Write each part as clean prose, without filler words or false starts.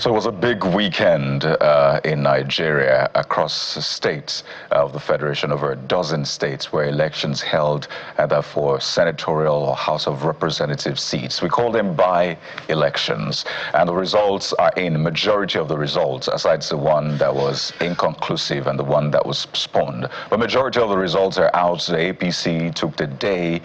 So it was a big weekend in Nigeria across the states of the Federation, over a dozen states where elections held either for senatorial or House of Representative seats. We call them by-elections, and the results are in. Majority of the results, aside the one that was inconclusive and the one that was postponed, but majority of the results are out. The APC took the day,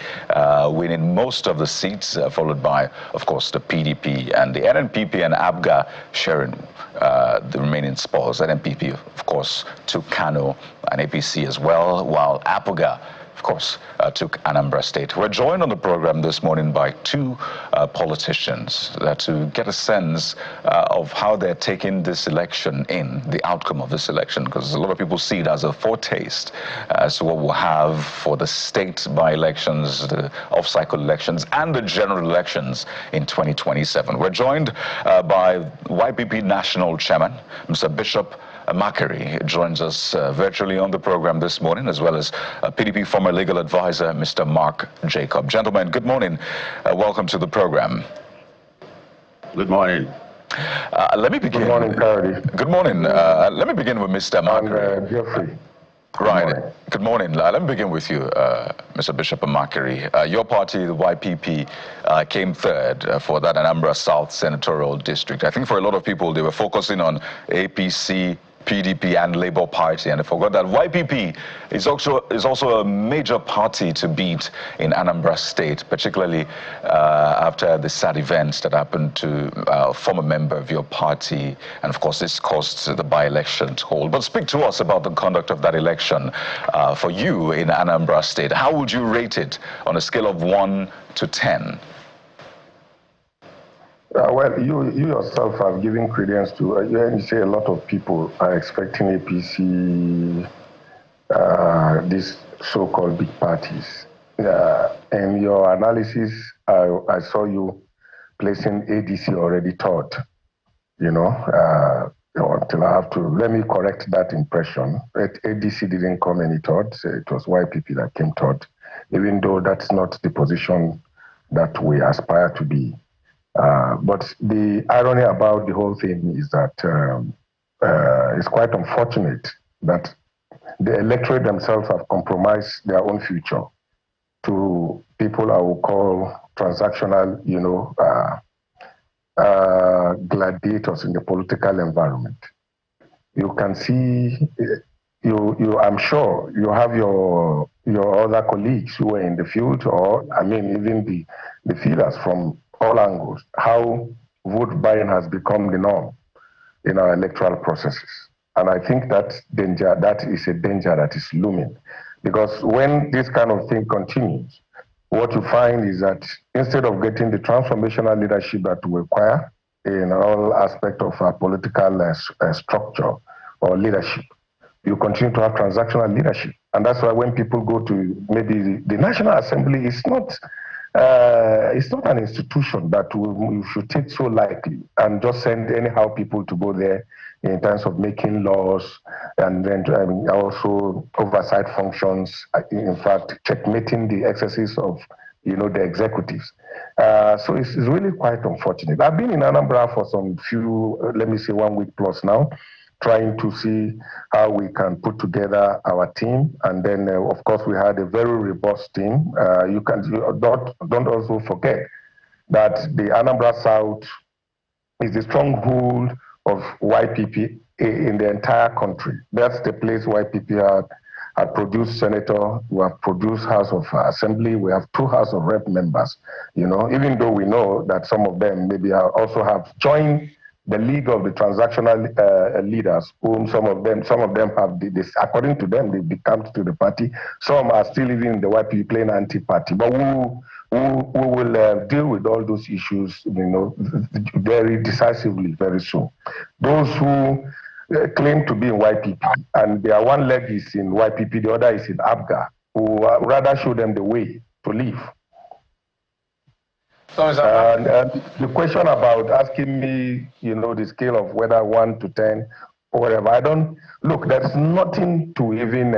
winning most of the seats, followed by, of course, the PDP, and the NNPP and ABGA sharing the remaining spoils. NNPP, of course, took Kano and APC as well, while APGA, of course, took Anambra State. We're joined on the program this morning by two politicians to get a sense of how they're taking this election in, the outcome of this election, because a lot of people see it as a foretaste as to what we'll have for the state by-elections, the off-cycle elections, and the general elections in 2027. We're joined by YPP National Chairman, Mr. Bishop Makary, joins us virtually on the program this morning, as well as PDP former legal advisor, Mr. Mark Jacob. Gentlemen, good morning. Welcome to the program. Good morning. Let me begin. Good morning, Kari. Good morning. Let me begin with Mr. Makary. Jeffrey. Right. Good morning. Let me begin with you, Mr. Bishop Makary. Your party, the YPP, came third for that Anambra South senatorial district. I think for a lot of people, they were focusing on APC, PDP, and Labour Party, and they forgot that YPP is also a major party to beat in Anambra State, particularly after the sad events that happened to a former member of your party, and of course this caused the by-election to hold. But speak to us about the conduct of that election for you in Anambra State. How would you rate it on a scale of 1 to 10? Well, you yourself have given credence to, you say a lot of people are expecting APC, these so-called big parties. And your analysis, I saw you placing ADC already third, until I have to, let me correct that impression. ADC didn't come any third, so it was YPP that came third, even though that's not the position that we aspire to be. But the irony about the whole thing is that it's quite unfortunate that the electorate themselves have compromised their own future to people I would call transactional, gladiators in the political environment. You can see, I'm sure you have your other colleagues who are in the field, or even the feelers from all angles, how vote buying has become the norm in our electoral processes. And I think that is a danger that is looming. Because when this kind of thing continues, what you find is that instead of getting the transformational leadership that we require in all aspects of our political structure or leadership, you continue to have transactional leadership. And that's why when people go to maybe the National Assembly, it's not an institution that we should take so lightly and just send anyhow people to go there in terms of making laws and then also oversight functions, in fact, checkmating the excesses of the executives. So it's really quite unfortunate. I've been in Anambra for some few, let me say 1 week plus now, trying to see how we can put together our team. And then, of course, we had a very robust team. Don't also forget that the Anambra South is the stronghold of YPP in the entire country. That's the place YPP had produced senator, we have produced House of Assembly, we have 2 House of Rep members, even though we know that some of them maybe also have joined the League of the Transactional Leaders, whom some of them have, according to them, they've become to the party. Some are still even in the YPP playing anti-party. But we will deal with all those issues, very decisively, very soon. Those who claim to be in YPP, and their one leg is in YPP, the other is in ABGA, who rather show them the way to live. So and the question about asking me, the scale of whether 1 to 10 or whatever, look, there's nothing to even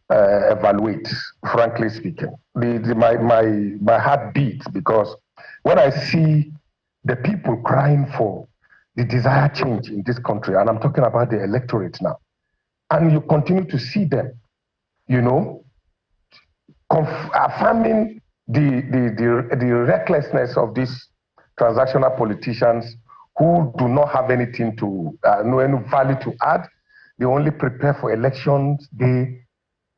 evaluate, frankly speaking. My heart beats because when I see the people crying for the desired change in this country, and I'm talking about the electorate now, and you continue to see them, you know, affirming the recklessness of these transactional politicians who do not have anything to, no any value to add. They only prepare for elections day,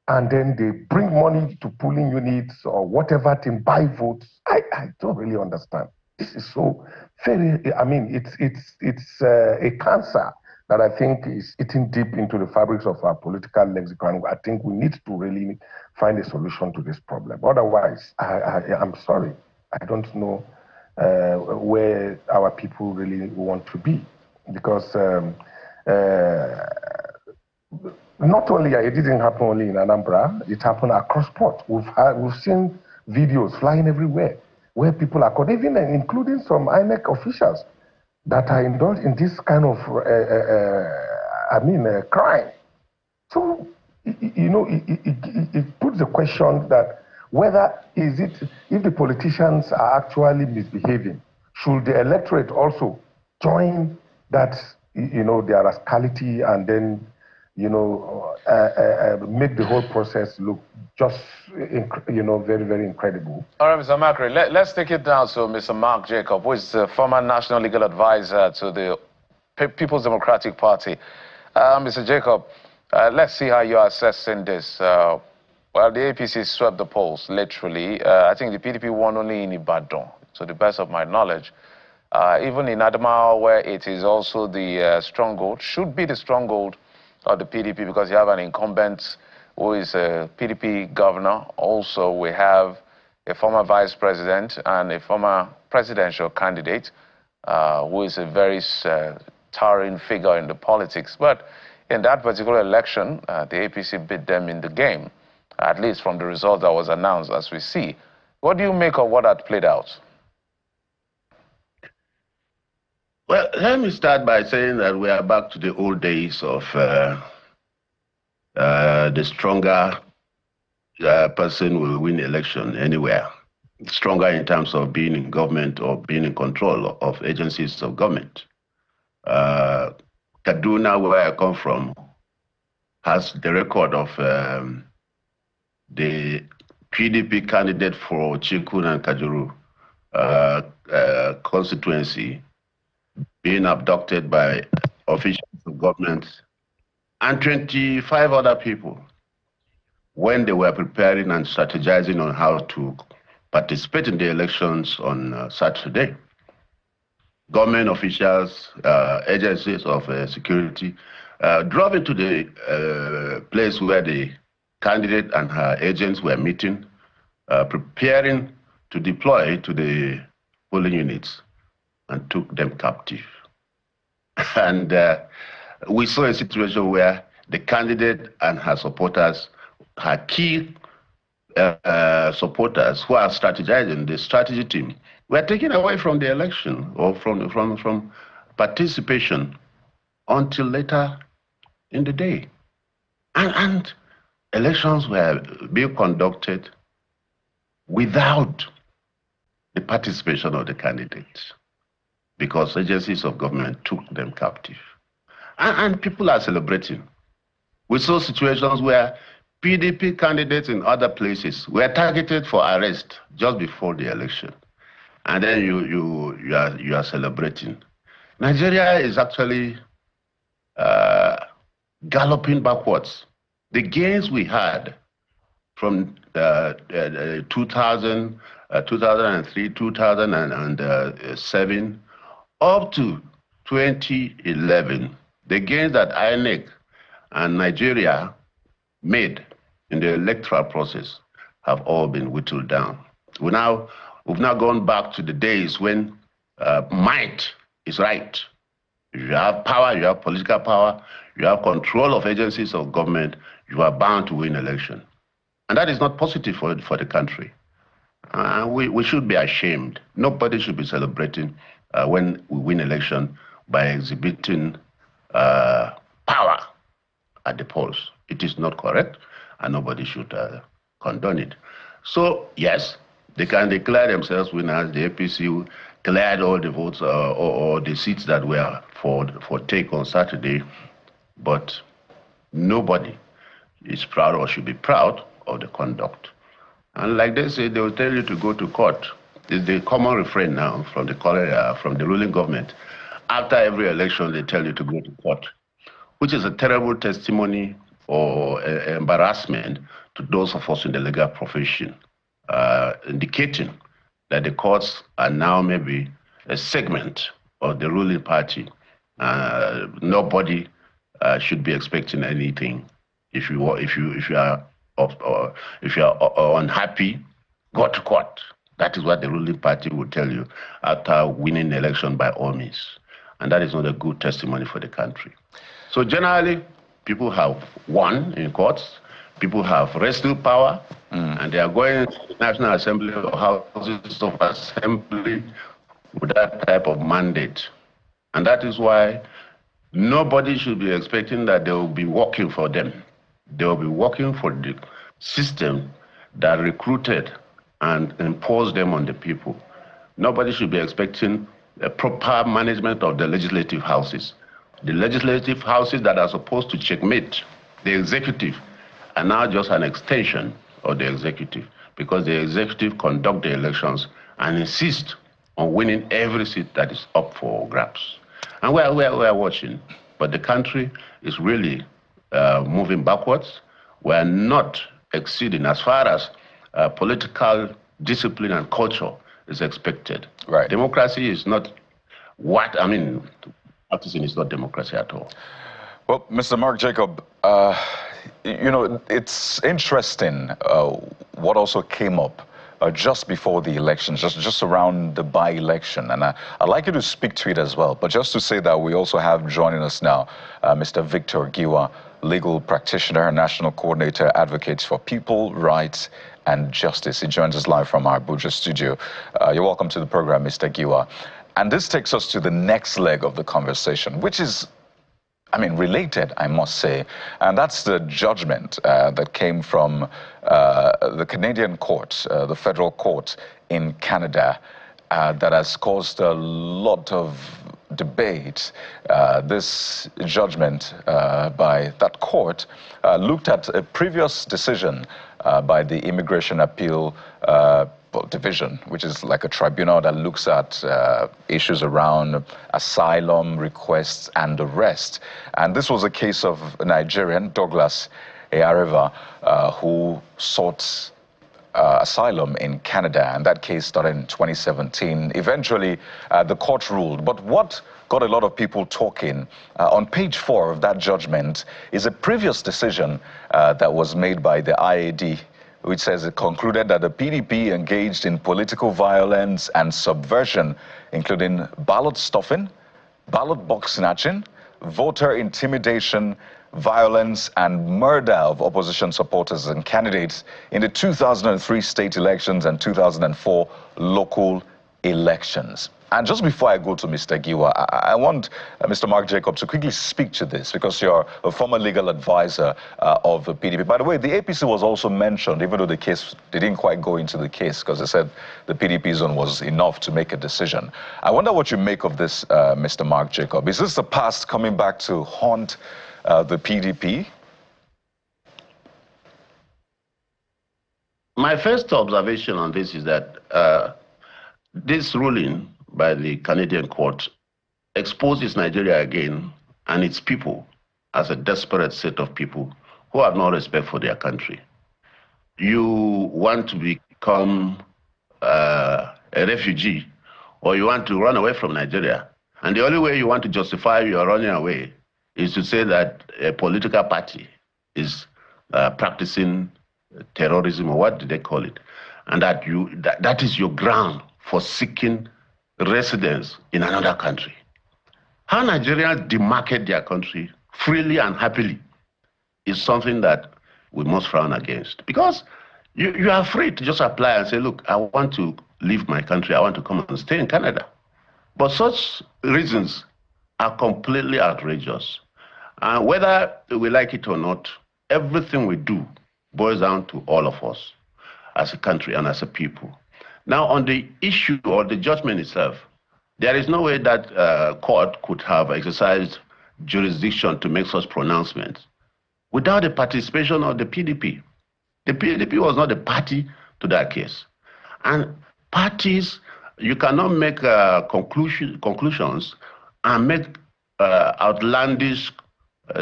and then they bring money to polling units or whatever to buy votes. I don't really understand. This is so very, I mean, it's a cancer that I think is eating deep into the fabrics of our political lexicon. I think we need to really find a solution to this problem. Otherwise, I'm sorry. I don't know where our people really want to be, because not only it didn't happen only in Anambra, it happened across port. We've seen videos flying everywhere where people are caught, even including some INEC officials that are indulged in this kind of crime. So you know, it puts the question that whether is it, if the politicians are actually misbehaving, should the electorate also join that, you know, their rascality, and then, you know, make the whole process look just, you know, very, very incredible. All right, Mr. Macri, let's take it down to Mr. Mark Jacob, who is the former National Legal Advisor to the People's Democratic Party. Mr. Jacob, let's see how you're assessing this. Well, the APC swept the polls, literally. I think the PDP won only in Ibadan, to the best of my knowledge. Even in Adamawa, where it is also the stronghold, should be the stronghold of the PDP, because you have an incumbent who is a PDP governor. Also, we have a former vice president and a former presidential candidate who is a very towering figure in the politics. But in that particular election, the APC beat them in the game, at least from the result that was announced, as we see. What do you make of what had played out? Well, let me start by saying that we are back to the old days of the stronger person will win election anywhere. Stronger in terms of being in government or being in control of agencies of government. Kaduna, where I come from, has the record of the PDP candidate for Chikun and Kajuru constituency being abducted by officials of government and 25 other people when they were preparing and strategizing on how to participate in the elections on Saturday. Government officials, agencies of security drove into the place where the candidate and her agents were meeting, preparing to deploy to the polling units, and took them captive. And we saw a situation where the candidate and her supporters, her key supporters who are strategizing, the strategy team, were taken away from the election or from participation until later in the day. And elections were being conducted without the participation of the candidates, because agencies of government took them captive. And people are celebrating. We saw situations where PDP candidates in other places were targeted for arrest just before the election. And then you are celebrating. Nigeria is actually galloping backwards. The gains we had from 2000, 2003, 2007, up to 2011, the gains that INEC and Nigeria made in the electoral process have all been whittled down. We've now gone back to the days when might is right. If you have power, you have political power, you have control of agencies of government, you are bound to win election. And that is not positive for the country. We should be ashamed. Nobody should be celebrating when we win election by exhibiting power at the polls. It is not correct, and nobody should condone it. So, yes, they can declare themselves winners. The APC cleared all the votes or the seats that were for take on Saturday, but nobody is proud or should be proud of the conduct. And like they say, they will tell you to go to court. It's the common refrain now from the ruling government. After every election, they tell you to go to court, which is a terrible testimony or embarrassment to those of us in the legal profession, indicating that the courts are now maybe a segment of the ruling party. Nobody should be expecting anything. If you are unhappy, go to court. That is what the ruling party will tell you after winning the election by all means. And that is not a good testimony for the country. So generally, people have won in courts, people have wrestled power, and they are going to the National Assembly or Houses of Assembly with that type of mandate. And that is why nobody should be expecting that they will be working for them. They will be working for the system that recruited and imposed them on the people. Nobody should be expecting a proper management of the legislative houses. The legislative houses that are supposed to checkmate the executive are now just an extension of the executive, because the executive conduct the elections and insist on winning every seat that is up for grabs. And we are watching, but the country is really moving backwards. We are not exceeding as far as political discipline and culture is expected. Right. Democracy is not practicing is not democracy at all. Well, Mr. Mark Jacob, you know, it's interesting what also came up just before the elections, just around the by-election. And I'd like you to speak to it as well. But just to say that we also have joining us now Mr. Victor Giwa, legal practitioner, national coordinator, advocates for people, rights, and justice. He joins us live from our Abuja studio. You're welcome to the program, Mr. Giwa. And this takes us to the next leg of the conversation, which is, related, I must say. And that's the judgment that came from the Canadian court, the federal court in Canada, that has caused a lot of debate. This judgment by that court looked at a previous decision by the Immigration Appeal Division, which is like a tribunal that looks at issues around asylum requests and arrest. And this was a case of a Nigerian, Douglas Eyareva, who sought asylum in Canada, and that case started in 2017. Eventually, the court ruled. But what got a lot of people talking on page 4 of that judgment is a previous decision that was made by the IAD, which says it concluded that the PDP engaged in political violence and subversion, including ballot stuffing, ballot box snatching, voter intimidation, violence, and murder of opposition supporters and candidates in the 2003 state elections and 2004 local elections. And just before I go to Mr. Giwa, I want Mr. Mark Jacob to quickly speak to this, because you're a former legal advisor of the PDP. By the way, the APC was also mentioned, even though the case, they didn't quite go into the case, because they said the PDP zone was enough to make a decision. I wonder what you make of this, Mr. Mark Jacob. Is this the past coming back to haunt the PDP? My first observation on this is that this ruling by the Canadian court exposes Nigeria again and its people as a desperate set of people who have no respect for their country. You want to become a refugee, or you want to run away from Nigeria, and the only way you want to justify your running away is to say that a political party is practicing terrorism, or what do they call it, and that is your ground for seeking residence in another country. How Nigerians demarcate their country freely and happily is something that we must frown against, because you are free to just apply and say, look, I want to leave my country, I want to come and stay in Canada. But such reasons are completely outrageous. And whether we like it or not, everything we do boils down to all of us as a country and as a people. Now, on the issue or the judgment itself, There is no way that court could have exercised jurisdiction to make such pronouncements without the participation of the PDP. The PDP was not a party to that case. And parties, you cannot make conclusions and make outlandish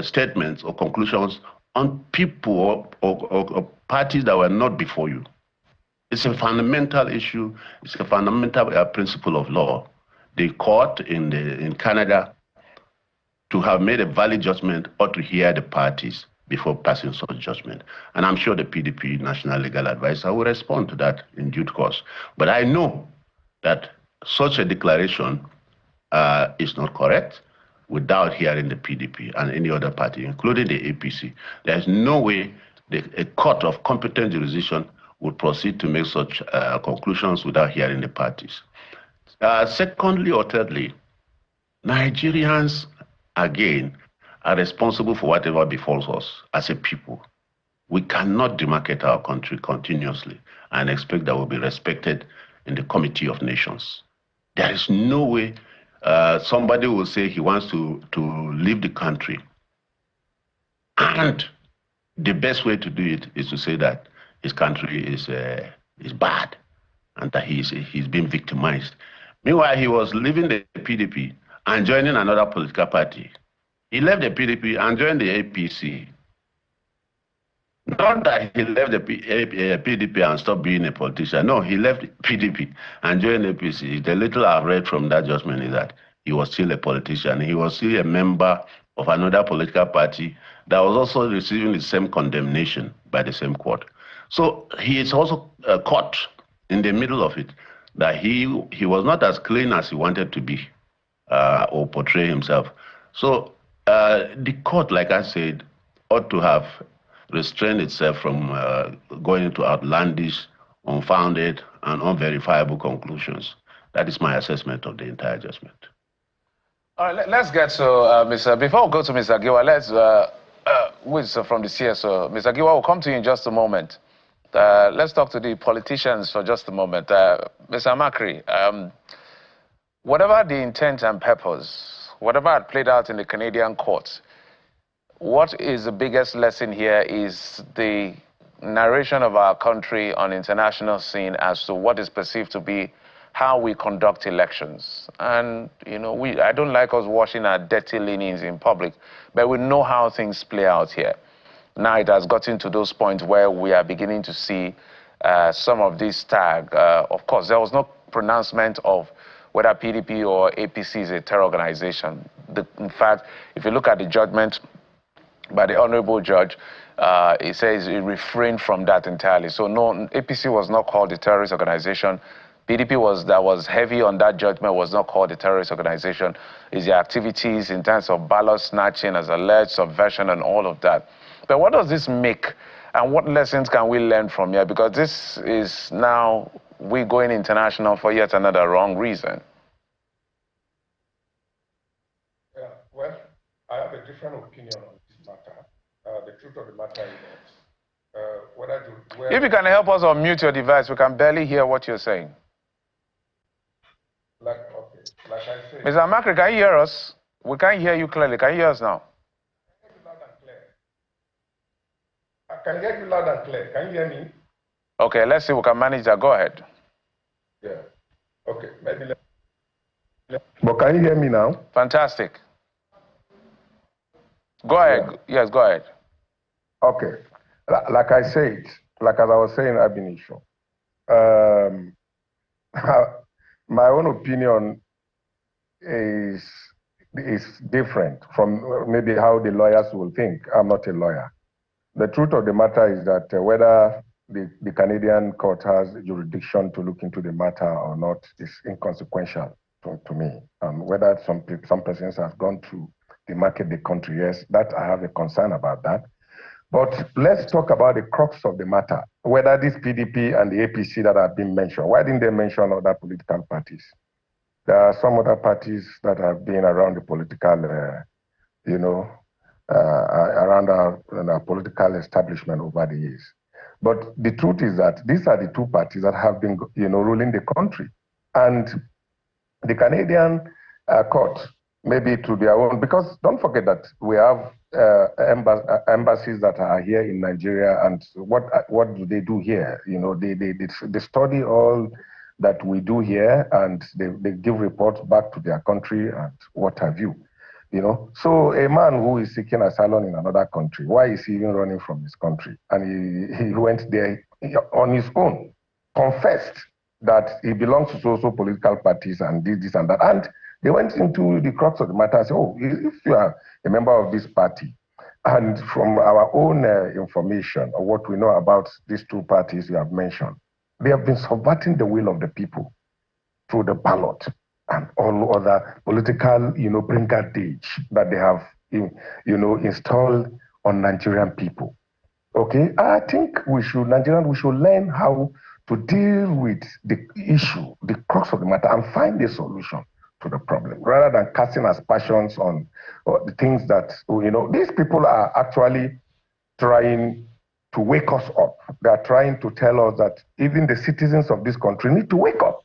statements or conclusions on people or parties that were not before you. It's a fundamental issue. It's a fundamental principle of law. The court in Canada, to have made a valid judgment, ought to hear the parties before passing such judgment. And I'm sure the PDP National Legal Advisor will respond to that in due course. But I know that such a declaration is not correct without hearing the PDP and any other party, including the APC. There's no way a court of competent jurisdiction would proceed to make such conclusions without hearing the parties. Secondly or thirdly, Nigerians, again, are responsible for whatever befalls us as a people. We cannot demarcate our country continuously and expect that we'll be respected in the Committee of Nations. There is no way somebody will say he wants to leave the country, and the best way to do it is to say that his country is bad and that he's been victimized. Meanwhile, he was leaving the PDP and joining another political party. He left the PDP and joined the APC. Not that he left the PDP and stopped being a politician. No, he left PDP and joined the APC. The little I've read from that judgment is that he was still a politician. He was still a member of another political party that was also receiving the same condemnation by the same court. So he is also caught in the middle of it, that he was not as clean as he wanted to be or portray himself. So the court, like I said, ought to have restrained itself from going into outlandish, unfounded, and unverifiable conclusions. That is my assessment of the entire judgment. All right, let's get to before we go to Mr. Giwa, let's, who is from the CSO. Mr. Giwa, we'll come to you in just a moment. Let's talk to the politicians for just a moment. Mr. Makri, whatever the intent and purpose, whatever had played out in the Canadian courts, what is the biggest lesson here is the narration of our country on international scene as to what is perceived to be how we conduct elections. And, you know, I don't like us washing our dirty linens in public, but we know how things play out here. Now it has gotten to those points where we are beginning to see some of this tag. Of course, there was no pronouncement of whether PDP or APC is a terror organization. In fact, if you look at the judgment by the Honorable Judge, it says it refrained from that entirely. So no, APC was not called a terrorist organization. PDP that was heavy on that judgment was not called a terrorist organization. It's the activities in terms of ballot snatching as alleged subversion and all of that. But what does this make, and what lessons can we learn from here? Because this is now we going international for yet another wrong reason. Yeah, well, I have a different opinion on this matter. The truth of the matter is that if you can help us unmute your device, we can barely hear what you're saying. Like I said, Mr. Makri, can you hear us? We can't hear you clearly. Can you hear us now? I can hear you loud and clear. Can you hear me? Okay, let's see if we can manage that. Go ahead. Yeah. Okay, maybe but can you hear me now? Fantastic. Go ahead. Yeah. Yes, go ahead. Okay. Like I said, like as I was saying, I've been issue. My own opinion is different from maybe how the lawyers will think. I'm not a lawyer. The truth of the matter is that whether the Canadian court has jurisdiction to look into the matter or not is inconsequential to me. Whether some persons have gone to demarcate the country, yes, that I have a concern about that. But let's talk about the crux of the matter, whether this PDP and the APC that have been mentioned, why didn't they mention other political parties? There are some other parties that have been around the political, around our political establishment over the years. But the truth is that these are the two parties that have been, ruling the country. And the Canadian court, maybe to their own, because don't forget that we have embassies that are here in Nigeria, and what do they do here? You know, they study all that we do here, and they give reports back to their country and what have you. You know, so a man who is seeking asylum in another country, why is he even running from his country? And he went there on his own, confessed that he belongs to social political parties and did this and that. And they went into the crux of the matter and said, oh, if you are a member of this party, and from our own information or what we know about these two parties you have mentioned, they have been subverting the will of the people through the ballot and all other political, brigandage that they have, installed on Nigerian people. Okay, I think Nigerians, we should learn how to deal with the issue, the crux of the matter, and find a solution to the problem, rather than casting aspersions on the things that, these people are actually trying to wake us up. They are trying to tell us that even the citizens of this country need to wake up.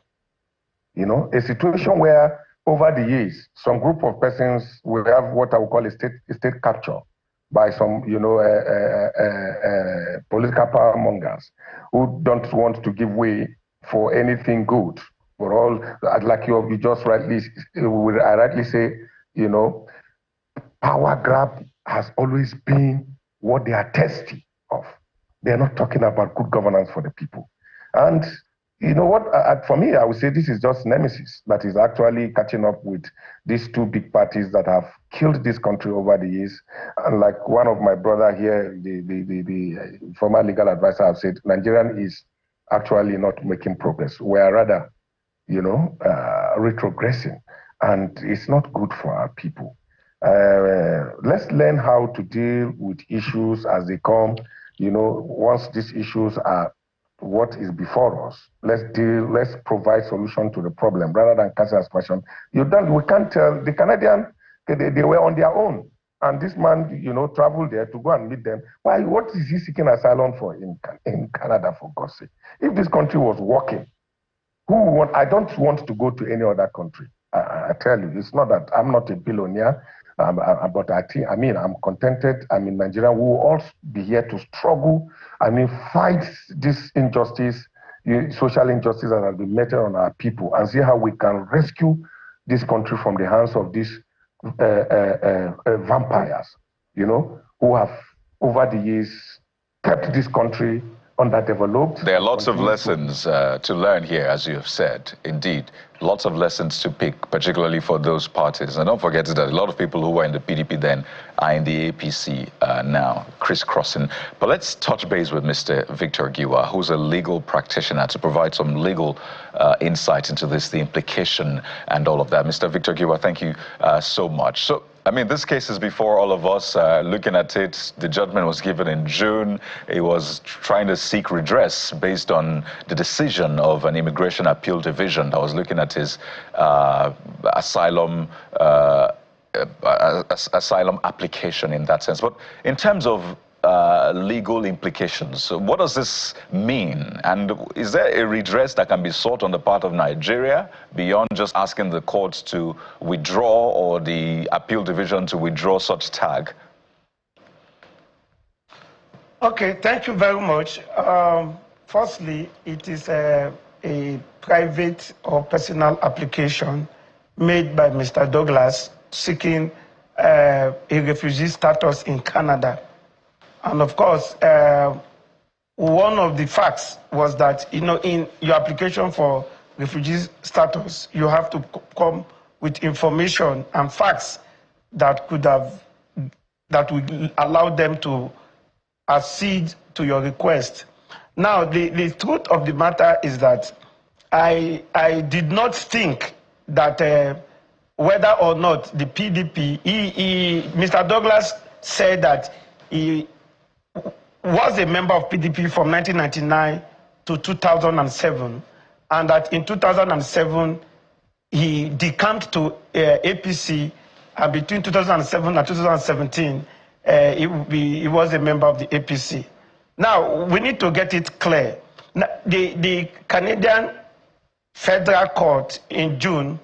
You know, a situation where over the years, some group of persons will have what I would call a state capture by some, political power mongers who don't want to give way for anything good. For all, like you just rightly say, power grab has always been what they are thirsty of. They're not talking about good governance for the people. And you know what, for me, I would say this is just nemesis that is actually catching up with these two big parties that have killed this country over the years. And like one of my brother here, the former legal advisor, have said, Nigerian is actually not making progress. We are rather, retrogressing. And it's not good for our people. Let's learn how to deal with issues as they come. Once these issues are what is before us, let's provide solution to the problem rather than casting aspersion. We can't tell the Canadian, they were on their own. And this man, traveled there to go and meet them. Why? What is he seeking asylum for in Canada, for God's sake? If this country was working, I don't want to go to any other country. I tell you, it's not that I'm not a billionaire, but I'm contented. I'm in Nigeria. We will all be here to struggle. Fight this injustice, social injustice that has been meted on our people, and see how we can rescue this country from the hands of these vampires, who have over the years kept this country underdeveloped. There are lots of lessons to learn here, as you have said. Indeed, lots of lessons to pick, particularly for those parties. And don't forget that a lot of people who were in the PDP then are in the APC now, crisscrossing. But let's touch base with Mr. Victor Giwa, who's a legal practitioner, to provide some legal insight into this, the implication and all of that. Mr. Victor Giwa, thank you so much. So, this case is before all of us. Looking at it, the judgment was given in June. It was trying to seek redress based on the decision of an immigration appeal division that was looking at his asylum application in that sense. But in terms of legal implications, what does this mean? And is there a redress that can be sought on the part of Nigeria beyond just asking the courts to withdraw or the appeal division to withdraw such tag? Okay, thank you very much. Firstly, it is a private or personal application made by Mr. Douglas seeking a refugee status in Canada. And of course, one of the facts was that, in your application for refugee status, you have to come with information and facts that would allow them to accede to your request. Now, the truth of the matter is that I did not think that whether or not the PDP, Mr. Douglas said that he was a member of PDP from 1999 to 2007, and that in 2007 he decamped to APC, and between 2007 and 2017 he was a member of the APC. Now, we need to get it clear. The Canadian Federal Court in June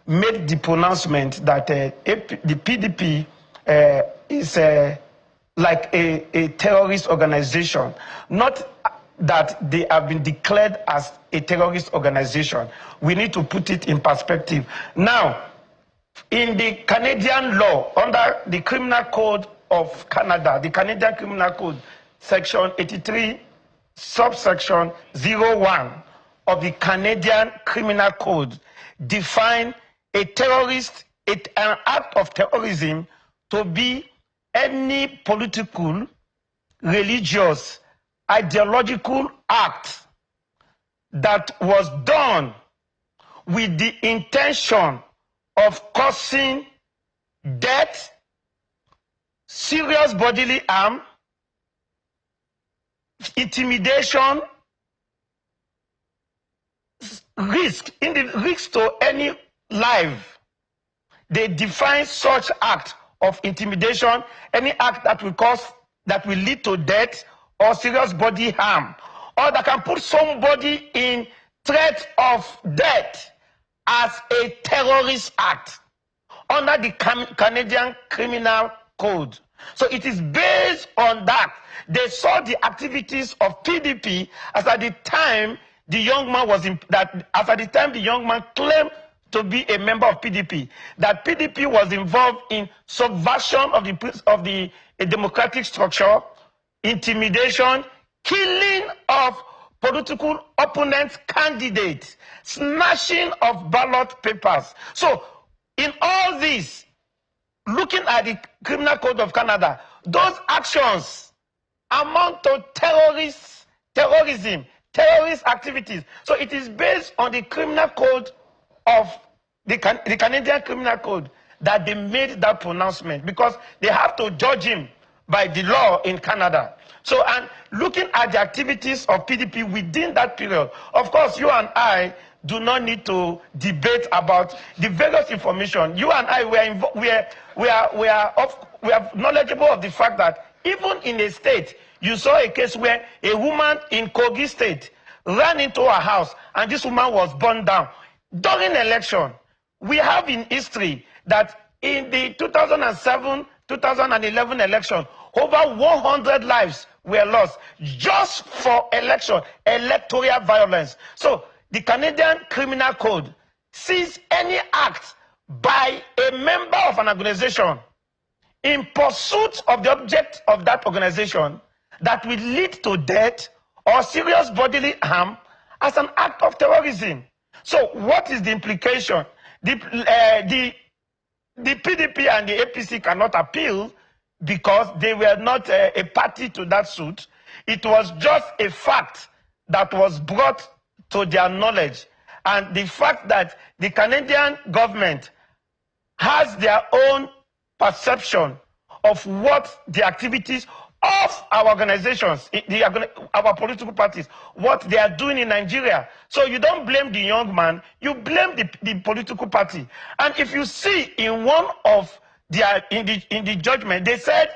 made the pronouncement that the PDP is like a terrorist organization. Not that they have been declared as a terrorist organization. We need to put it in perspective. Now, in the Canadian law, under the Criminal Code of Canada, the Canadian Criminal Code, Section 83, subsection 01 of the Canadian Criminal Code, define a terrorist, an act of terrorism to be any political, religious, ideological act that was done with the intention of causing death, serious bodily harm, intimidation, risk to any life. They define such act of intimidation, any act that will lead to death or serious body harm, or that can put somebody in threat of death, as a terrorist act under the Canadian Criminal Code. So it is based on that. They saw the activities of PDP as at the time the young man claimed to be a member of PDP, that PDP was involved in subversion of the democratic structure, intimidation, killing of political opponents, candidates, snatching of ballot papers. So, in all this, looking at the Criminal Code of Canada, those actions amount to terrorism, terrorist activities. So it is based on the Criminal Code of the Canadian Criminal Code that they made that pronouncement, because they have to judge him by the law in Canada. So, and looking at the activities of PDP within that period, of course, you and I do not need to debate about the various information. You and I, we are knowledgeable of the fact that even in a state, you saw a case where a woman in Kogi State ran into a house and this woman was burned down. During election, we have in history that in the 2007-2011 election, over 100 lives were lost just for electoral violence. So the Canadian Criminal Code sees any act by a member of an organization in pursuit of the object of that organization that will lead to death or serious bodily harm as an act of terrorism. So what is the implication? The PDP and the APC cannot appeal because they were not a party to that suit. It was just a fact that was brought to their knowledge. And the fact that the Canadian government has their own perception of what the activities of our organizations, our political parties, what they are doing in Nigeria. So you don't blame the young man, you blame the political party. And if you see in one of their, in the judgment, they said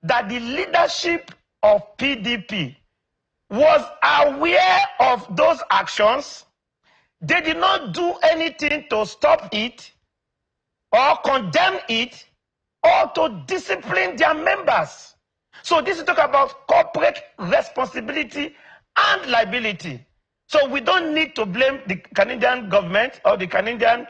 that the leadership of PDP was aware of those actions. They did not do anything to stop it or condemn it or to discipline their members. So this is talk about corporate responsibility and liability. So we don't need to blame the Canadian government or the Canadian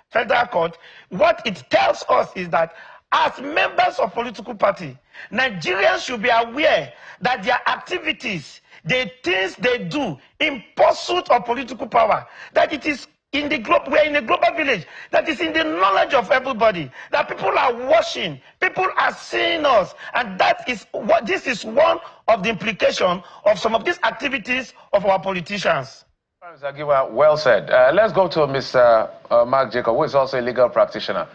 federal court. What it tells us is that as members of political party, Nigerians should be aware that their activities, the things they do in pursuit of political power, that it is in the globe, we're in a global village, that is in the knowledge of everybody, that people are watching, people are seeing us, and that is what this is one of the implications of some of these activities of our politicians. Mr. Agiwa, well said. Let's go to Mr. Mark Jacob, who is also a legal practitioner.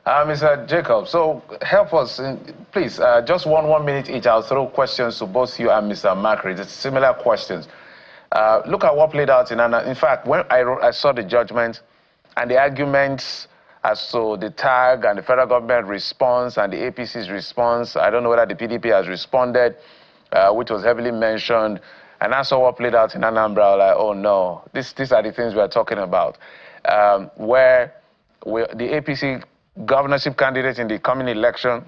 Mr. Jacob, so help us, please, just one minute each. I'll throw questions to both you and Mr. Mark. It's similar questions. Look at what played out in fact, when I saw the judgment and the arguments as to the tag and the federal government response and the APC's response, I don't know whether the PDP has responded, which was heavily mentioned, and I saw what played out in Anambra, like, oh no, these are the things we're talking about, where the APC governorship candidate in the coming election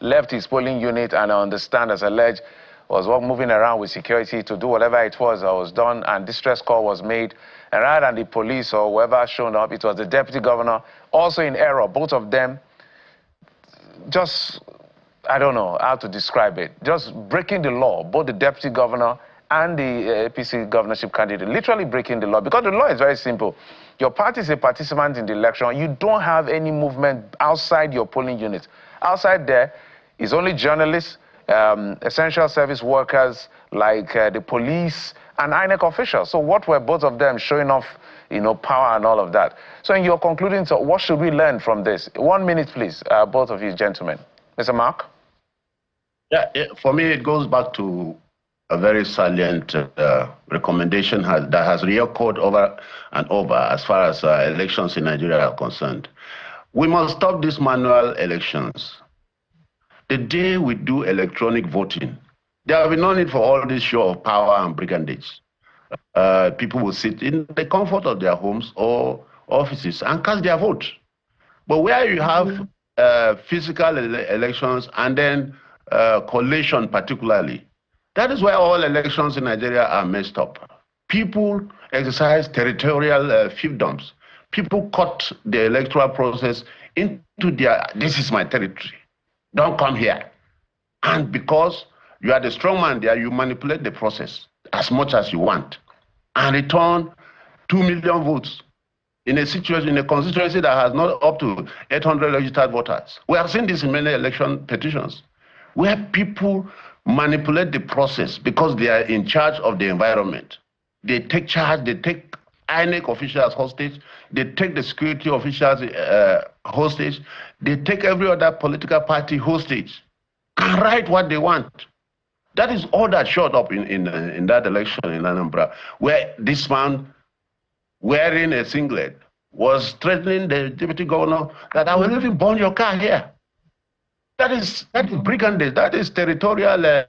left his polling unit, and I understand, as alleged, was moving around with security to do whatever it was that was done, and distress call was made. And rather than the police or whoever showed up, it was the deputy governor, also in error. Both of them just, I don't know how to describe it, just breaking the law, both the deputy governor and the APC governorship candidate, literally breaking the law. Because the law is very simple. Your party is a participant in the election. You don't have any movement outside your polling unit. Outside there is only journalists, essential service workers like the police and INEC officials. So what were both of them showing off, power and all of that? So in your concluding, so what should we learn from this? 1 minute, please, both of you gentlemen. Mr. Mark? Yeah, for me, it goes back to a very salient recommendation that has reoccurred over and over as far as elections in Nigeria are concerned. We must stop these manual elections. The day we do electronic voting, there will be no need for all this show of power and brigandage. People will sit in the comfort of their homes or offices and cast their vote. But where you have physical elections and then collation particularly, that is where all elections in Nigeria are messed up. People exercise territorial fiefdoms. People cut the electoral process into this is my territory. Don't come here. And because you are the strong man there, you manipulate the process as much as you want and return 2 million votes in a situation, in a constituency that has not up to 800 registered voters. We have seen this in many election petitions where people manipulate the process because they are in charge of the environment. They take charge, they take INEC officials hostage, they take the security officials hostage, they take every other political party hostage and write what they want. That is all that showed up in that election in Anambra, where this man wearing a singlet was threatening the deputy governor that I will even burn your car here. That is brigandage, that is territorial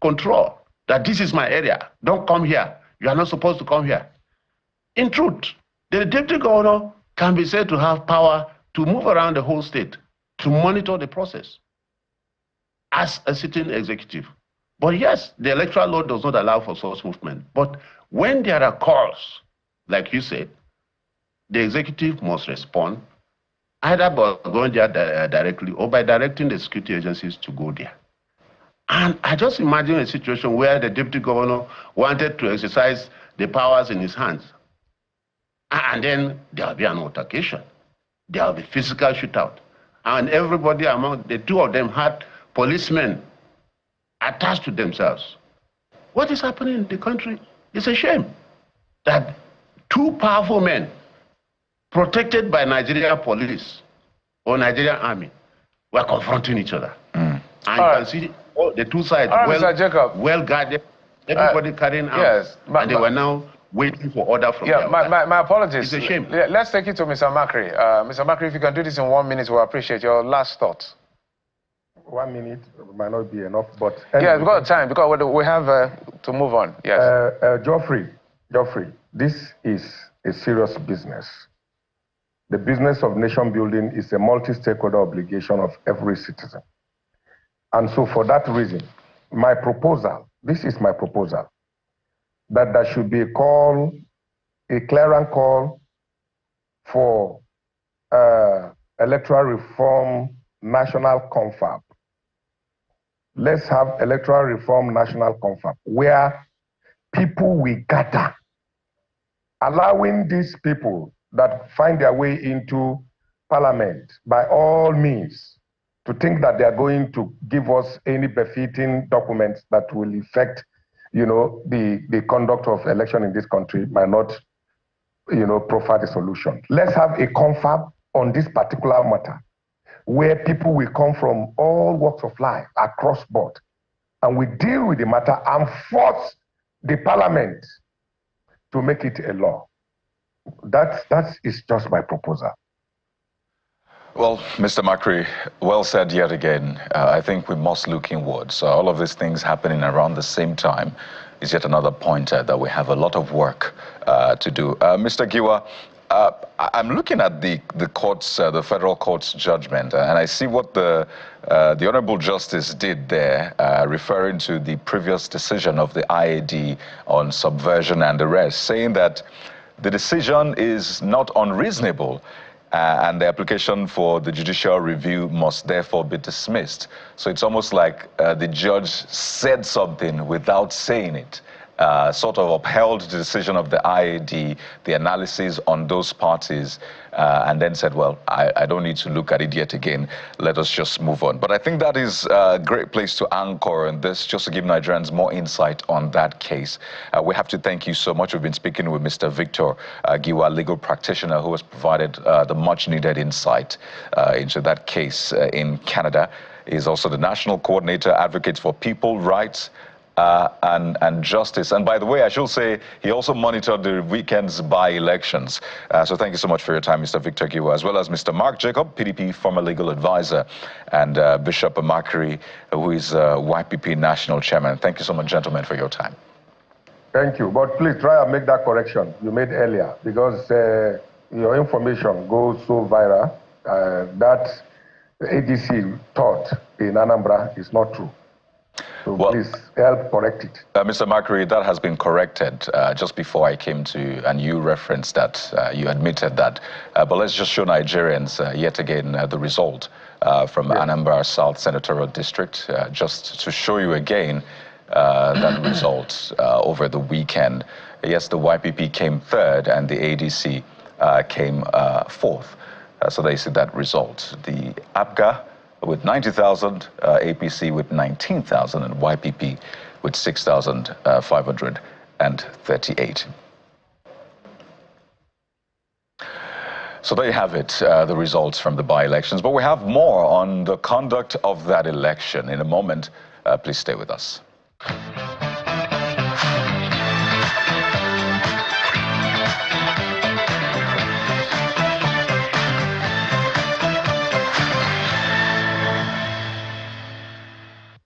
control, that this is my area, don't come here, you are not supposed to come here. In truth, the deputy governor can be said to have power to move around the whole state, to monitor the process as a sitting executive. But yes, the electoral law does not allow for such movement. But when there are calls, like you said, the executive must respond, either by going there directly or by directing the security agencies to go there. And I just imagine a situation where the deputy governor wanted to exercise the powers in his hands. And then there will be an altercation. There will be physical shootout. And everybody among the two of them had policemen attached to themselves. What is happening in the country? It's a shame that two powerful men protected by Nigerian police or Nigerian army were confronting each other. And you can see the two sides well guarded, everybody carrying arms. Yes, and they were now waiting for order from them. My apologies. It's a shame. Let's take it to Mr. Makri. Mr. Makri, if you can do this in 1 minute, we'll appreciate your last thoughts. 1 minute might not be enough, but... Anyway. Yeah, we've got time, because we have to move on. Yes. Geoffrey, this is a serious business. The business of nation building is a multi-stakeholder obligation of every citizen. And so for that reason, my proposal, this is my proposal, that there should be a clarion call for electoral reform national confab. Let's have electoral reform national confab, where people will gather, allowing these people that find their way into parliament by all means to think that they are going to give us any befitting documents that will affect, the conduct of election in this country might not, provide a solution. Let's have a confab on this particular matter, where people will come from all walks of life across board, and we deal with the matter and force the parliament to make it a law. That is just my proposal. Well, Mr. Makri, well said yet again. I think we must look inwards. All of these things happening around the same time is yet another pointer that we have a lot of work to do. Mr. Giwa, I'm looking at the court's, the federal court's judgment, and I see what the Honorable Justice did there, referring to the previous decision of the IAD on subversion and arrest, saying that the decision is not unreasonable. And the application for the judicial review must therefore be dismissed. So it's almost like the judge said something without saying it. Sort of upheld the decision of the IAD, the analysis on those parties, and then said, well, I don't need to look at it yet again. Let us just move on. But I think that is a great place to anchor in this, just to give Nigerians more insight on that case. We have to thank you so much. We've been speaking with Mr. Victor Giwa, legal practitioner, who has provided the much-needed insight into that case in Canada. He's also the National Coordinator, Advocates for People Rights, and justice. And by the way, I should say he also monitored the weekend's by-elections. So thank you so much for your time, Mr. Victor Giwa, as well as Mr. Mark Jacob, PDP former legal advisor, and Bishop Amakri, who is YPP national chairman. Thank you so much, gentlemen, for your time. Thank you. But please try and make that correction you made earlier, because your information goes so viral that the ADC thought in Anambra is not true. So well, please help correct it. Mr. Makri, that has been corrected just before I came to, and you referenced that, you admitted that. But let's just show Nigerians yet again the result from Anambra South Senatorial District, just to show you again that result over the weekend. Yes, the YPP came third and the ADC came fourth. So they see that result. The APGA with 90,000, APC with 19,000, and YPP with 6,538. So there you have it, the results from the by-elections. But we have more on the conduct of that election in a moment. Please stay with us.